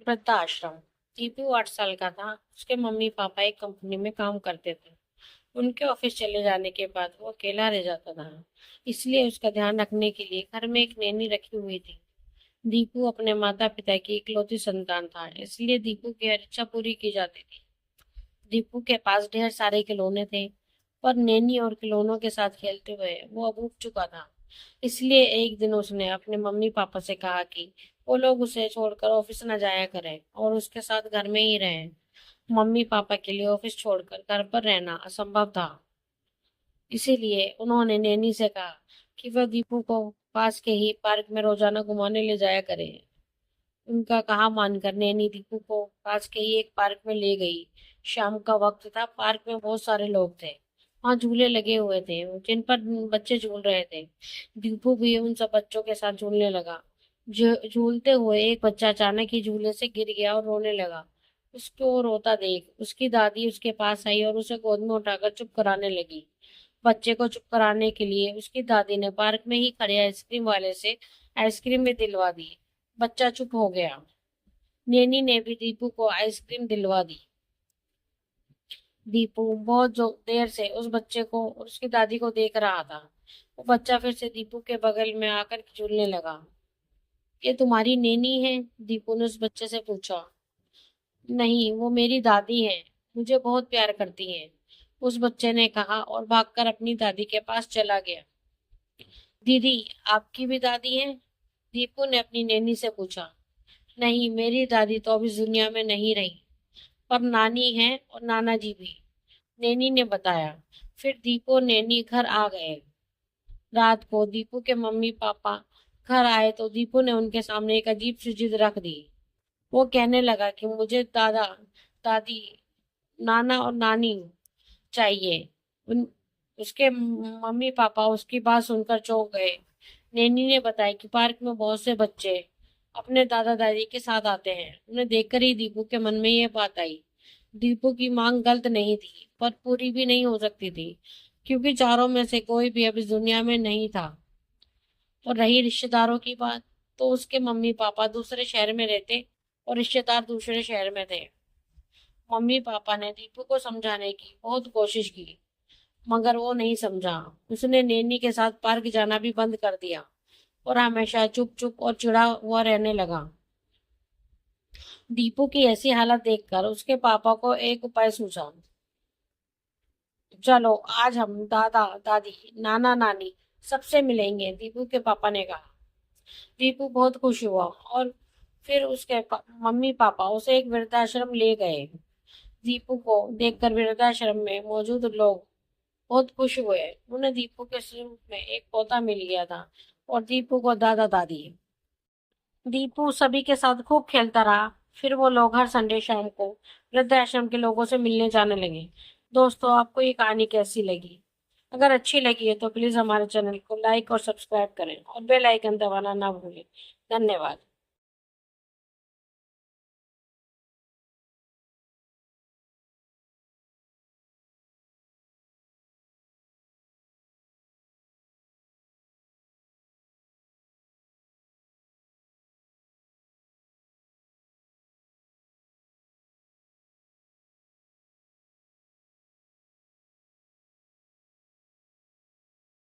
वृद्धाश्रम। दीपू 8 साल का था। उसके मम्मी पापा एक कंपनी में काम करते थे। उनके ऑफिस चले जाने के बाद वो अकेला रह जाता था। इसलिए उसका ध्यान रखने के लिए घर में एक नैनी रखी हुई थी। दीपू अपने माता पिता की इकलौती संतान था, इसलिए दीपू की हर इच्छा पूरी की जाती थी। दीपू के पास ढेर सारे खिलौने थे, पर नैनी और खिलौनों के साथ खेलते हुए वो अब ऊब चुका था। इसलिए एक दिन उसने अपने मम्मी पापा से कहा कि वो लोग उसे छोड़कर ऑफिस न जाया करें और उसके साथ घर में ही रहें। मम्मी पापा के लिए ऑफिस छोड़कर घर पर रहना असंभव था। इसीलिए उन्होंने नैनी से कहा कि वह दीपू को पास के ही पार्क में रोजाना घुमाने ले जाया करे। उनका कहा मानकर नैनी दीपू को पास के ही एक पार्क में ले गई। शाम का वक्त था। पार्क में बहुत सारे लोग थे। वहाँ झूले लगे हुए थे जिन पर बच्चे झूल रहे थे। दीपू भी उन सब बच्चों के साथ झूलने लगा। झूलते हुए एक बच्चा अचानक ही झूले से गिर गया और रोने लगा। उसको रोता देख उसकी दादी उसके पास आई और उसे गोद में उठाकर चुप कराने लगी। बच्चे को चुप कराने के लिए उसकी दादी ने पार्क में ही खड़े आइसक्रीम वाले से आइसक्रीम भी दिलवा दी। बच्चा चुप हो गया। नैनी ने भी दीपू को आइसक्रीम दिलवा दी। दीपू बहुत जो देर से उस बच्चे को और उसकी दादी को देख रहा था। वो बच्चा फिर से दीपू के बगल में आकर झूलने लगा। ये तुम्हारी नैनी है? दीपू ने उस बच्चे से पूछा। नहीं, वो मेरी दादी है। मुझे बहुत प्यार करती है, उस बच्चे ने कहा और भागकर अपनी दादी के पास चला गया। दीदी, आपकी भी दादी है? दीपू ने अपनी नैनी से पूछा। नहीं, मेरी दादी तो अब इस दुनिया में नहीं रही, पर नानी है और नाना जी भी, नैनी ने बताया। फिर दीपू और नैनी घर आ गए। रात को दीपू के मम्मी पापा घर आए तो दीपू ने उनके सामने एक अजीब सी जिद रख दी। वो कहने लगा कि मुझे दादा दादी, नाना और नानी चाहिए। उन उसके मम्मी पापा उसकी बात सुनकर चौंक गए। नैनी ने बताया कि पार्क में बहुत से बच्चे अपने दादा दादी के साथ आते हैं। उन्हें देखकर ही दीपू के मन में ये बात आई। दीपू की मांग गलत नहीं थी, पर पूरी भी नहीं हो सकती थी, क्योंकि चारों में से कोई भी अब इस दुनिया में नहीं था। और रही रिश्तेदारों की बात, तो उसके मम्मी पापा दूसरे शहर में रहते और रिश्तेदार दूसरे शहर में थे। मम्मी पापा ने दीपू को समझाने की बहुत कोशिश की, मगर वो नहीं समझा। उसने नैनी के साथ पार्क जाना भी बंद कर दिया और हमेशा चुप चुप और चिढ़ा हुआ रहने लगा। दीपू की ऐसी हालत देखकर उसके पापा को एक उपाय सूझा। चलो, आज हम दादा दादी, नाना नानी सबसे मिलेंगे, दीपू के पापा ने कहा। दीपू बहुत खुश हुआ और फिर उसके मम्मी पापा उसे एक वृद्धाश्रम ले गए। दीपू को देखकर वृद्धाश्रम में मौजूद लोग बहुत खुश हुए। उन्हें दीपू के रूप में एक पौधा मिल गया था और दीपू को दादा दादी। दीपू सभी के साथ खूब खेलता रहा। फिर वो लोग हर संडे शाम को वृद्धाश्रम के लोगों से मिलने जाने लगे। दोस्तों, आपको ये कहानी कैसी लगी? अगर अच्छी लगी है तो प्लीज हमारे चैनल को लाइक और सब्सक्राइब करें और बेल आइकन दबाना ना भूलें। धन्यवाद।